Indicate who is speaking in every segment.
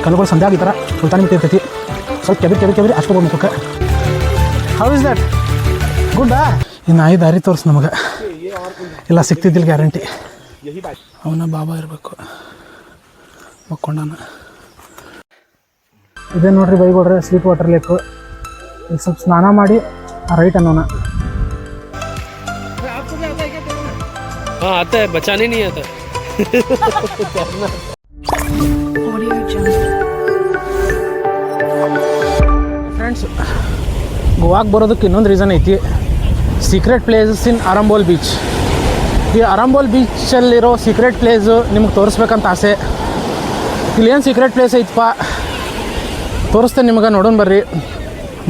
Speaker 1: ಕಲ್ಲುಗಳು ಸಂಧ್ಯಾಗ ಈ ಥರ ಸುಲ್ತಾನ್ ಮಿಟ್ಟಿ ಇರ್ತೈತಿ. ಸ್ವಲ್ಪ ಕೆಬಿರಿ ಅಷ್ಟೊಬೋದು ಮುಖಕ್ಕೆ. ಹೌ ಇಸ್ ದಟ್ ಗುಡ್ಡಾ? ಇನ್ನು 5 ದಾರಿ ತೋರಿಸ್ ನಮಗೆ. ಇಲ್ಲ ಸಿಗ್ತಿದ್ದಿಲ್ಲ ಗ್ಯಾರಂಟಿ. ಅವನ ಬಾಬಾ ಇರಬೇಕು ಮಕ್ಕೊಂಡಾನ. ಇದೇ ನೋಡ್ರಿ ಬೈಗೊಡ್ರೆ ಸ್ವೀಟ್ ವಾಟರ್ ಲೇಕು. ಈಗ ಸ್ವಲ್ಪ ಸ್ನಾನ ಮಾಡಿ ರೈಟ್ ಅನ್ನೋಣ.
Speaker 2: हाँ आता है, बचाने नहीं आता.
Speaker 1: ಫ್ರೆಂಡ್ಸ್, ಗೋವಾಗೆ ಬರೋದಕ್ಕೆ ಇನ್ನೊಂದು ರೀಸನ್ ಐತಿ. Secret places in Arambol beach. ಈ ಅರಂಬೋಲ್ ಬೀಚಲ್ಲಿರೋ ಸೀಕ್ರೆಟ್ ಪ್ಲೇಸು ನಿಮ್ಗೆ ತೋರಿಸ್ಬೇಕಂತ ಆಸೆ. ಇಲ್ಲೇನು ಸೀಕ್ರೆಟ್ ಪ್ಲೇಸ್ ಐತಪ್ಪ ತೋರಿಸ್ತೇನೆ ನಿಮಗೆ, ನೋಡೋಣ ಬರ್ರಿ.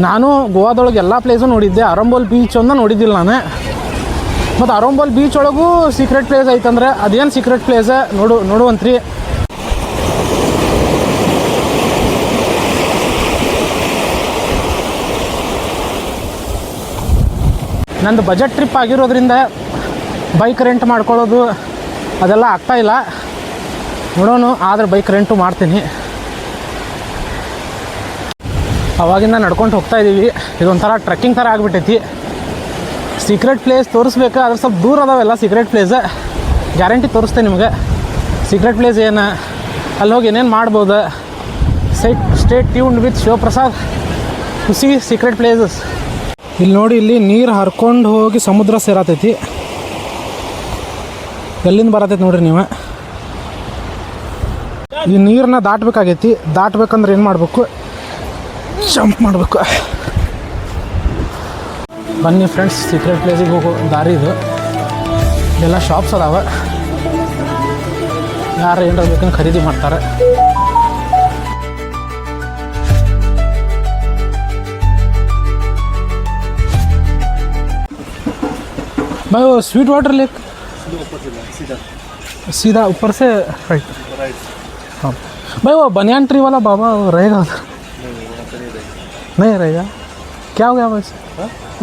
Speaker 1: ನಾನು ಗೋವಾದೊಳಗೆ ಎಲ್ಲ ಪ್ಲೇಸು ನೋಡಿದ್ದೆ, ಅರಂಬೋಲ್ ಬೀಚ್ ಒಂದು ನೋಡಿದ್ದಿಲ್ಲ ನಾನು. ಮತ್ತು ಅರಂಬೋಲ್ ಬೀಚ್ ಒಳಗೂ ಸೀಕ್ರೆಟ್ ಪ್ಲೇಸ್ ಐತಂದ್ರೆ ಅದೇನು ಸೀಕ್ರೆಟ್ ಪ್ಲೇಸ ನೋಡುವಂತ್ರಿ. ನಂದು ಬಜೆಟ್ ಟ್ರಿಪ್ ಆಗಿರೋದ್ರಿಂದ ಬೈಕ್ ರೆಂಟ್ ಮಾಡ್ಕೊಳ್ಳೋದು ಅದೆಲ್ಲ ಆಗ್ತಾಯಿಲ್ಲ. ನೋಡೋಣ, ಆದರೆ ಬೈಕ್ ರೆಂಟು ಮಾಡ್ತೀನಿ. ಅವಾಗಿಂದ ನಡ್ಕೊಂಡು ಹೋಗ್ತಾ ಇದ್ದೀವಿ. ಇದೊಂಥರ ಟ್ರೆಕ್ಕಿಂಗ್ ಥರ ಆಗಿಬಿಟ್ಟೈತಿ. ಸೀಕ್ರೆಟ್ ಪ್ಲೇಸ್ ತೋರಿಸ್ಬೇಕು, ಅದ್ರ ಸ್ವಲ್ಪ ದೂರ ಅದಾವೆಲ್ಲ ಸೀಕ್ರೆಟ್ ಪ್ಲೇಸ್. ಗ್ಯಾರಂಟಿ ತೋರಿಸ್ತೇನೆ ನಿಮಗೆ ಸೀಕ್ರೆಟ್ ಪ್ಲೇಸ್ ಏನು, ಅಲ್ಲಿ ಹೋಗಿ ಏನೇನು ಮಾಡ್ಬೋದು. Stay tuned with Shivaprasad to see secret places. ಇಲ್ಲಿ ನೋಡಿ, ಇಲ್ಲಿ ನೀರು ಹರ್ಕೊಂಡು ಹೋಗಿ ಸಮುದ್ರ ಸೇರತೈತಿ. ಎಲ್ಲಿಂದ ಬರತೈತಿ ನೋಡ್ರಿ ನೀವು. ಈ ನೀರನ್ನ ದಾಟಬೇಕಾಗೈತಿ. ದಾಟಬೇಕಂದ್ರೆ ಏನು ಮಾಡಬೇಕು? ಜಂಪ್ ಮಾಡಬೇಕು. ಬನ್ನಿ ಫ್ರೆಂಡ್ಸ್, ಸೀಕ್ರೆಟ್ ಪ್ಲೇಸಿಗೆ ಹೋಗೋ ದಾರಿ ಇದು. ಇದೆಲ್ಲ ಶಾಪ್ಸ್ ಅದಾವೆ, ಯಾರು ಏನಾರ ಬೇಕಂದ್ರೆ ಖರೀದಿ ಮಾಡ್ತಾರೆ. भाई वो स्वीट वाटर लेक सीधा ऊपर से राइट. हाँ भाई, वो बनियान ट्री वाला बाबा रहेगा उधर? नहीं रहेगा. क्या हो गया वैसे?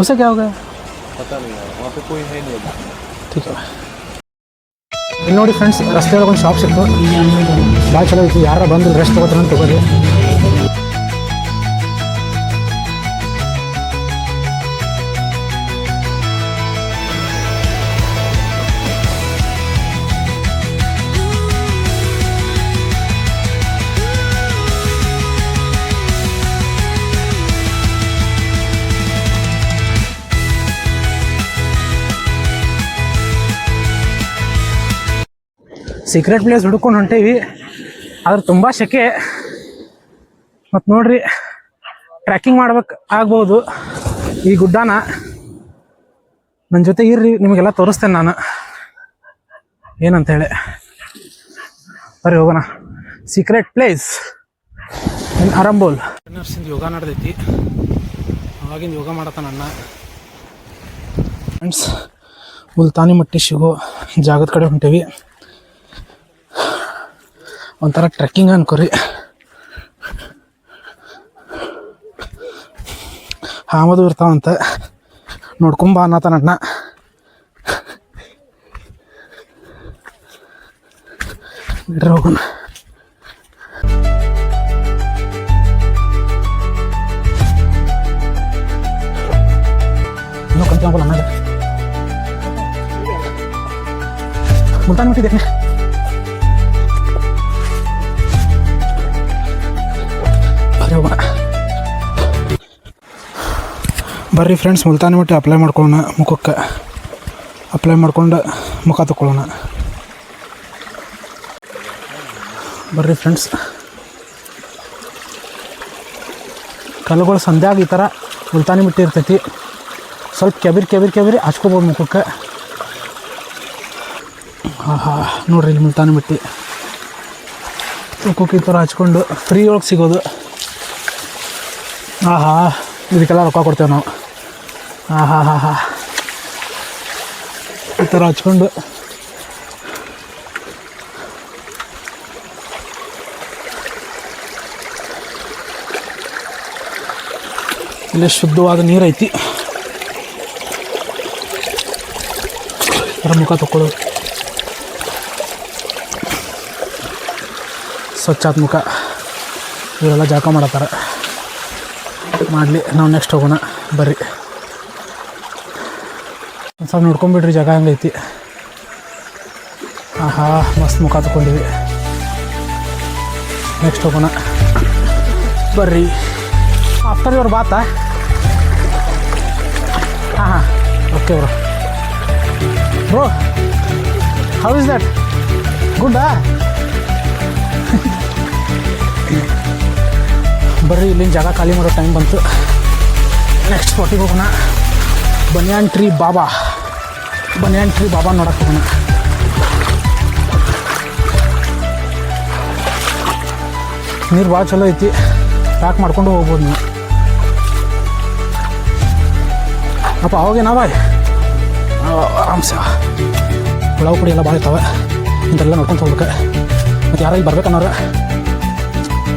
Speaker 1: उसे क्या हो गया
Speaker 2: पता नहीं यार, वहाँ पे कोई है नहीं अभी.
Speaker 1: ठीक है. ಇಲ್ಲಿ ನೋಡಿ ಫ್ರೆಂಡ್ಸ್, ರಸ್ತೆ ಒಳಗೆ ಒಂದು ಶಾಪ್ ಸಿಕ್ತು. ಭಾಳ ಚಲೋ ಐತಿ. ಯಾರು ಬಂದು ರೆಸ್ಟ್ ತೊಗೋತಾರೆ ಅಂತ ತೊಗೋರಿ. ಸೀಕ್ರೆಟ್ ಪ್ಲೇಸ್ ಹುಡ್ಕೊಂಡು ಹೊಂಟೇವಿ, ಆದ್ರೆ ತುಂಬ ಸೆಕೆ. ಮತ್ತು ನೋಡ್ರಿ, ಟ್ರ್ಯಾಕಿಂಗ್ ಮಾಡ್ಬೇಕು ಆಗ್ಬೋದು ಈ ಗುಡ್ಡಾನ. ನನ್ನ ಜೊತೆ ಇರ್ರಿ, ನಿಮಗೆಲ್ಲ ತೋರಿಸ್ತೇನೆ ನಾನು ಏನಂತೇಳಿ. ಬರ್ರಿ ಹೋಗೋಣ. Secret place in Arambol. ನರ್ಸಿಂದ ಯೋಗ ನಡೆದೈತಿ, ಅವಾಗಿಂದ ಯೋಗ ಮಾಡತ್ತ ನನ್ನ ಫ್ರೆಂಡ್ಸ್. ಮುಲ್ತಾನಿ ಮಟ್ಟಿ ಸಿಗೋ ಜಾಗದ ಕಡೆ ಹೊಂಟೇವಿ. ಒಂಥರ ಟ್ರೆಕ್ಕಿಂಗ್ ಅನ್ಕೋರಿ. ಆಮದು ಇರ್ತಾವಂತ ನೋಡ್ಕೊಂಬ ಅನ್ನತ ನನ್ನ. ಬಿಡ್ರಿ ಹೋಗೋಣ. ಇನ್ನೂ ಕಲ್ತ್ಕೊಂಬಲ್ಲ ಅನ್ನೋದು ಮುಲ್ತಾನ್ ಮಿಟ್ಟಿ देखने. ಬರ್ರಿ ಫ್ರೆಂಡ್ಸ್, ಮುಲ್ತಾನಿ ಮಟ್ಟಿ ಅಪ್ಲೈ ಮಾಡ್ಕೊಳ್ಳೋಣ. ಮುಖಕ್ಕೆ ಅಪ್ಲೈ ಮಾಡ್ಕೊಂಡು ಮುಖ ತಗೊಳ್ಳೋಣ. ಬರ್ರಿ ಫ್ರೆಂಡ್ಸ್, ಕಲ್ಲುಗಳು ಸಂಧ್ಯಾಗ ಈ ಥರ ಮುಲ್ತಾನಿ ಮಟ್ಟಿ ಇರ್ತೈತಿ. ಸ್ವಲ್ಪ ಕೆಬಿರಿ ಹಚ್ಕೋಬೋದು ಮುಖಕ್ಕೆ. ಹಾಂ ನೋಡ್ರಿ, ಇಲ್ಲಿ ಮುಲ್ತಾನಿ ಮಟ್ಟಿ ಮುಖಕ್ಕೆ ಈ ಥರ ಹಚ್ಕೊಂಡು ಫ್ರೀ ಒಳಗೆ ಸಿಗೋದು. ಇದಕ್ಕೆಲ್ಲ ರೊಕ್ಕ ಕೊಡ್ತೇವೆ ನಾವು. ಈ ಥರ ಹಚ್ಕೊಂಡು ಇಲ್ಲಿ ಶುದ್ಧವಾದ ನೀರೈತಿ. ಮುಖ ತಗೊಳ್ಳೋದು, ಸ್ವಚ್ಛಾದ ಮುಖ. ಇವರೆಲ್ಲ ಜಾಕ ಮಾಡತ್ತಾರ. ಮಾಡಲಿ, ನಾವು ನೆಕ್ಸ್ಟ್ ಹೋಗೋಣ ಬರ್ರಿ. ಒಂದು ಸ್ವಲ್ಪ ನೋಡ್ಕೊಂಬಿಡ್ರಿ ಜಾಗ ಹಂಗೈತಿ. ಆಹಾ, ಮಸ್ತ್ ಮುಖ ತಗೊಂಡಿವಿ. ನೆಕ್ಸ್ಟ್ ಹೋಗೋಣ ಬರ್ರಿ. ಆಫ್ಟರ್ ಯುವರ್ ಬಾತಾ? ಹಾಂ okay bro. How is that? ಗುಡ್ಡಾ? ಬರ್ರಿ, ಇಲ್ಲಿನ ಜಾಗ ಖಾಲಿ ಮಾಡೋ ಟೈಮ್ ಬಂತು. ನೆಕ್ಸ್ಟ್ ಸ್ಪಾಟಿಗೆ ಹೋಗೋಣ. ಬನಿಯಾನ್ ಟ್ರೀ ಬಾಬಾ ನೋಡಕ್ಕೆ ಹೋಗೋಣ. ನೀರು ಭಾಳ ಚಲೋ ಐತಿ, ಪ್ಯಾಕ್ ಮಾಡ್ಕೊಂಡು ಹೋಗ್ಬೋದು ನೀವು. ಅಪ್ಪ ಅವಾಗೇನಾ ಬಾಯ್ ಆರಾಮ್ಸ. ಹುಳವು ಪುಡಿ ಎಲ್ಲ ಭಾಳ ಇರ್ತಾವೆ, ಇಂಥೆಲ್ಲ ನೋಡ್ಕೊಂತ ಹೋಗ್ಬೇಕು. ಮತ್ತು ಯಾರು ಇಲ್ಲಿ ಬರ್ಬೇಕನ್ನೋರು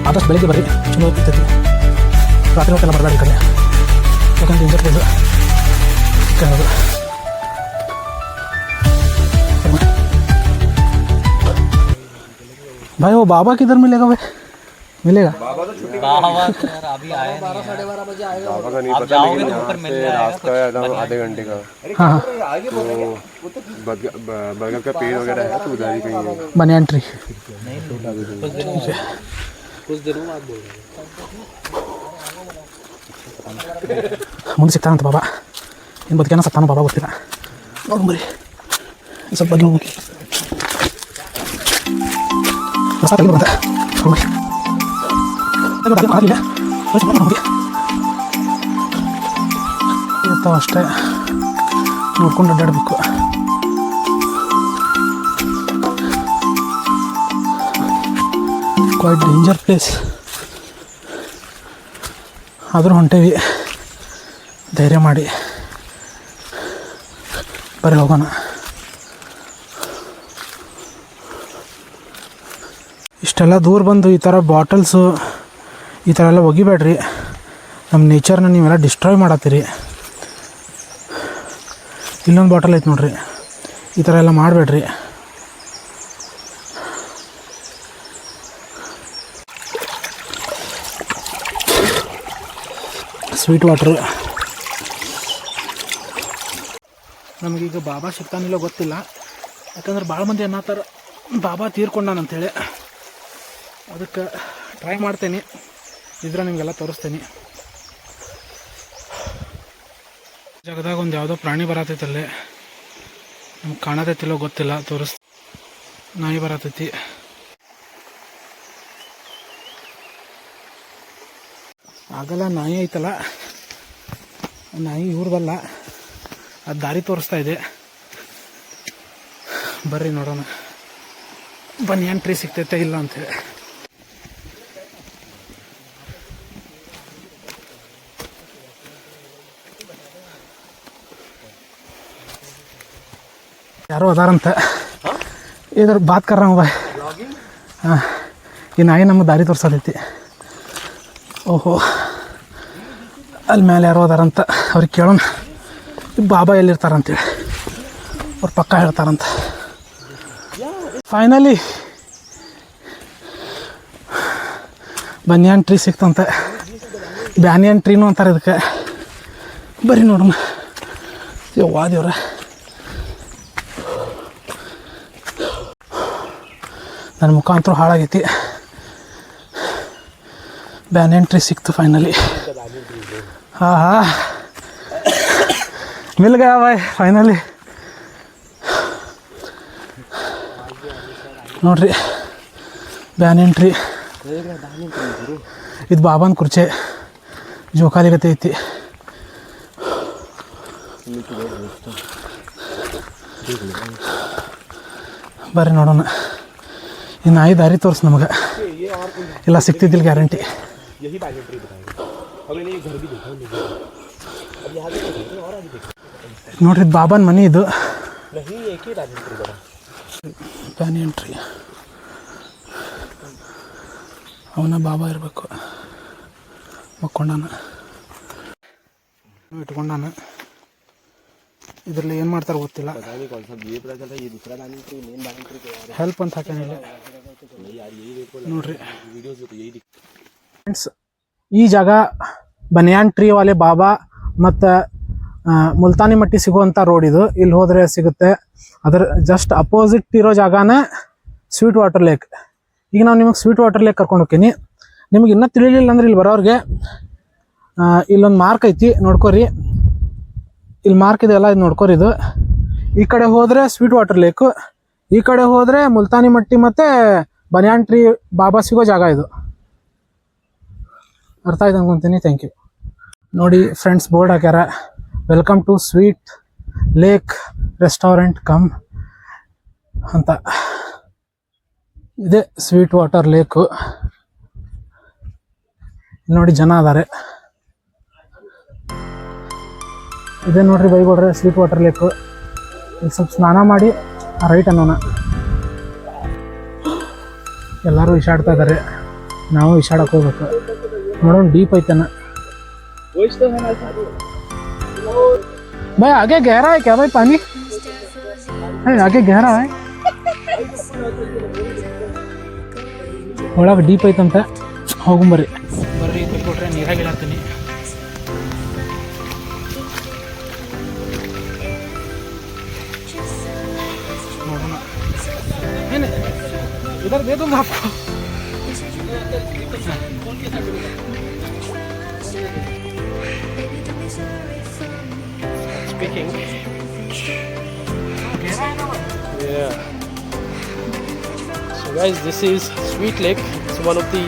Speaker 1: ಆದಷ್ಟು ಬೆಳಿಗ್ಗೆ ಬರ್ರಿ, ಚಲೋ ಇರ್ತೈತಿ. ರಾತ್ರಿ ಹೊತ್ತೆಲ್ಲ ಬರಬೇಡಿ ಈ ಕಡೆ, ಯಾಕಂದ್ರೆ ಡೇಂಜರ್ ಪ್ಲೇಸು. ಕೇಳೋದು भाई वो बाबा किधर मिलेगा भाई? मिलेगा
Speaker 3: बाबा तो छुट्टी बाबा यार अभी आया नहीं है। 12:30 आएगा। बाबा का नहीं पता, लेकिन यहाँ से रास्ता है एकदम आधे घंटे का।
Speaker 1: हाँ हाँ,
Speaker 3: बरगद का पेड़ वगैरह है तो उधर ही कहीं है।
Speaker 1: Banyan tree.
Speaker 2: कुछ दिनों बाद बोल रहे
Speaker 1: ಮುಂದೆ ಸಿಗ್ತಾನಂತ ಬಾಬಾ. ಇನ್ನು ಬದುಕೇನೋ ಸತ್ತಾನೋ ಬಾಬಾ ಗೊತ್ತಿಲ್ಲ. ನೋಡು ಬರೀ ಸ್ವಲ್ಪ ಬದಲು ಹೋಗಿ ಹೊಸ ತಲೆ ಬಂದ ಹೋಗಿ ಆಗಲಿಲ್ಲ ಹೋಗಿ ಇರ್ತಾವ ಅಷ್ಟೇ, ನೋಡ್ಕೊಂಡು ಅಡ್ಡಾಡಬೇಕು. ಕ್ವೈಟ್ ಡೇಂಜರ್ ಪ್ಲೇಸ್ ಆದರೂ ಹೊಂಟೇವಿ. ಧೈರ್ಯ ಮಾಡಿ ಬರೀ ಹೋಗೋಣ. ಇಷ್ಟೆಲ್ಲ ದೂರ ಬಂದು ಈ ಥರ ಬಾಟಲ್ಸು ಈ ಥರ ಎಲ್ಲ ಒಗಿಬೇಡ್ರಿ. ನಮ್ಮ ನೇಚರ್ನ ನೀವೆಲ್ಲ ಡಿಸ್ಟ್ರಾಯ್ ಮಾಡತ್ತೀರಿ. ಇಲ್ಲೊಂದು ಬಾಟಲ್ ಐತೆ ನೋಡ್ರಿ, ಈ ಥರ ಎಲ್ಲ ಮಾಡಬೇಡ್ರಿ. Sweet water. ನಮಗೀಗ ಬಾಬಾ ಸಿಗ್ತಾನಿಲ್ಲ ಗೊತ್ತಿಲ್ಲ, ಯಾಕಂದ್ರೆ ಭಾಳ ಮಂದಿ ಅನ್ನತ್ತಾರ ಬಾಬಾ ತೀರ್ಕೊಂಡಾನಂತೇಳಿ. ಅದಕ್ಕೆ ಟ್ರೈ ಮಾಡ್ತೇನೆ, ಇದ್ರೆ ನಿಮಗೆಲ್ಲ ತೋರಿಸ್ತೇನೆ. ಜಾಗದಾಗ ಒಂದು ಯಾವುದೋ ಪ್ರಾಣಿ ಬರತೈತಲ್ಲೇ, ನಮ್ಗೆ ಕಾಣತೈತಿಲ್ಲೋ ಗೊತ್ತಿಲ್ಲ, ನಾಯಿ ಬರತೈತಿ. ಆಗಲ್ಲ, ನಾಯಿ ಐತಲ್ಲ, ನಾಯಿ ಇವ್ರದಲ್ಲ, ಅದು ದಾರಿ ತೋರಿಸ್ತಾ ಇದೆ. ಬರ್ರಿ ನೋಡೋಣ ಬನಿಯಾನ್ ಟ್ರೀ ಸಿಗ್ತೈತೆ ಇಲ್ಲ ಅಂತೇಳಿ. ಯಾರೋ ಅದಾರಂತ, ಇದ್ರ ಬಾತ್ ಕರ್ರ ಬಾಯ್. ಹಾಂ, ಈ ನಾಯಿ ನಮಗೆ ದಾರಿ ತೋರ್ಸತೈತಿ. ಓಹೋ, ಅಲ್ಲಿ ಮೇಲೆ ಯಾರೋ ಅದಾರಂತ, ಅವ್ರಿಗೆ ಕೇಳೋಣ ಬಾಬಾ ಎಲ್ಲಿರ್ತಾರಂತೇಳಿ. ಅವ್ರು ಪಕ್ಕ ಹೇಳ್ತಾರಂತ. ಫೈನಲಿ ಬನಿಯಾನ್ ಟ್ರೀ ಸಿಕ್ತಂತೆ. ಬ್ಯಾನಿಯನ್ ಟ್ರೀನು ಅಂತಾರೆ ಇದಕ್ಕೆ. ಬರೀ ನೋಡೋಣ. ಯವ್ವಾ ದೇವ್ರ, ನನ್ನ ಮುಖ ಅಂತೂ ಹಾಳಾಗೈತಿ. ಬ್ಯಾನಿಯನ್ ಟ್ರೀ ಸಿಕ್ತು ಫೈನಲಿ. हाँ हाँ मिल गया भाई फाइनली. ನೋಡ್ರಿ ಬ್ಯಾನಿಯನ್ ಟ್ರೀ. ಇದು ಬಾಬಾನ ಕುರ್ಚೆ, ಜೋಕಾಲಿಗತೆ ಐತಿ. ಬರ್ರಿ ನೋಡೋಣ. ಈ ನಾಯಿ ದಾರಿ ತೋರಿಸ್ ನಮಗೆ, ಇಲ್ಲ ಸಿಗ್ತಿದ್ದಿಲ್ಲ ಗ್ಯಾರಂಟಿ. ನೋಡ್ರಿ ಬಾಬಾನ ಮನೆ ಇದು. ಬ್ಯಾನಿಯನ್ ಟ್ರೀ, ಅವನ ಬಾಬಾ ಇರಬೇಕು. ಮಕ್ಕೊಂಡಾನ, ಇಟ್ಕೊಂಡಾನ. ಇದರಲ್ಲಿ ಏನು ಮಾಡ್ತಾರೆ ಗೊತ್ತಿಲ್ಲ. ಹೆಲ್ಪ್ ಅಂತ ಹಾಕ್ಯಾನಿಲ್ಲ ನೋಡ್ರಿ. ಫ್ರೆಂಡ್ಸ್, ಈ ಜಾಗ ಬನಿಯಾನ್ ಟ್ರೀ ವಾಲೆ ಬಾಬಾ ಮತ್ತು ಮುಲ್ತಾನಿ ಮಟ್ಟಿ ಸಿಗುವಂಥ ರೋಡ್ ಇದು. ಇಲ್ಲಿ ಹೋದರೆ ಸಿಗುತ್ತೆ. ಅದರ ಜಸ್ಟ್ ಅಪೋಸಿಟ್ ಇರೋ ಜಾಗನೇ ಸ್ವೀಟ್ ವಾಟರ್ ಲೇಕ್. ಈಗ ನಾವು ನಿಮಗೆ ಸ್ವೀಟ್ ವಾಟರ್ ಲೇಕ್ ಕರ್ಕೊಂಡು ಹೋಗ್ತೀನಿ. ನಿಮ್ಗೆ ಇನ್ನೂ ತಿಳಿಲಿಲ್ಲ ಅಂದ್ರೆ ಇಲ್ಲಿ ಬರೋರಿಗೆ ಇಲ್ಲೊಂದು ಮಾರ್ಕ್ ಐತಿ, ನೋಡ್ಕೋರಿ. ಇಲ್ಲಿ ಮಾರ್ಕ್ ಇದೆಲ್ಲ, ಇದು ನೋಡ್ಕೋರಿ. ಇದು ಈ ಕಡೆ ಹೋದರೆ ಸ್ವೀಟ್ ವಾಟರ್ ಲೇಕು, ಈ ಕಡೆ ಹೋದರೆ ಮುಲ್ತಾನಿ ಮಟ್ಟಿ ಮತ್ತು ಬನಿಯಾನ್ ಟ್ರೀ ಬಾಬಾ ಸಿಗೋ ಜಾಗ ಇದು. ಅರ್ಥ ಆಯ್ತು ಅನ್ಕೊಂತೀನಿ. Thank you. ನೋಡಿ ಫ್ರೆಂಡ್ಸ್, ಬೋರ್ಡ್ ಹಾಕ್ಯಾರ, welcome to Sweet Lake restaurant come ಅಂತ. ಇದೇ ಸ್ವೀಟ್ ವಾಟರ್ ಲೇಕು. ಇಲ್ಲಿ ನೋಡಿ ಜನ ಅದಾರೆ. ಇದೇ ನೋಡ್ರಿ ಬೈಗೊಡ್ರೆ ಸ್ವೀಟ್ ವಾಟರ್ ಲೇಕು. ಇಲ್ಲಿ ಸ್ವಲ್ಪ ಸ್ನಾನ ಮಾಡಿ ರೈಟ್ ಅನ್ನೋಣ. ಎಲ್ಲರೂ ಇಶಾಡ್ತಾ ಇದ್ದಾರೆ, ನಾವು ಇಶಾಡಕ್ಕೆ ಹೋಗ್ಬೇಕು. ನೋಡೋಣ ಡೀಪ್ ಐತನ. भाई आगे गहरा है क्या भाई पानी? आगे गहरा है, ಒಳಗೆ ಡೀಪ್ ಐತಂತ. ಹೋಗುಂಬರ್ರಿ ಬರ್ರಿ, ಕೊಟ್ರೆ ನೀರಾಗಿ ಇಡಾತೀನಿ. ನೋಡೋಣ. ಏನೇ इधर दे दूंगा आपको.
Speaker 2: Speaking. Yeah. So guys, this is Sweet Lake. It's one of the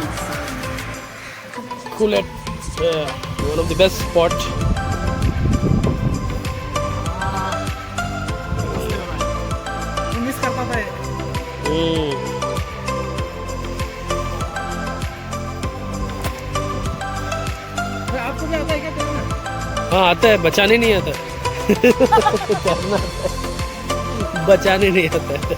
Speaker 2: one of the best spot.
Speaker 1: Miss कर पाता है. आपको भी आता है क्या तैरना?
Speaker 2: हाँ आता है, बचाने नहीं आता. बचाने नहीं आता है.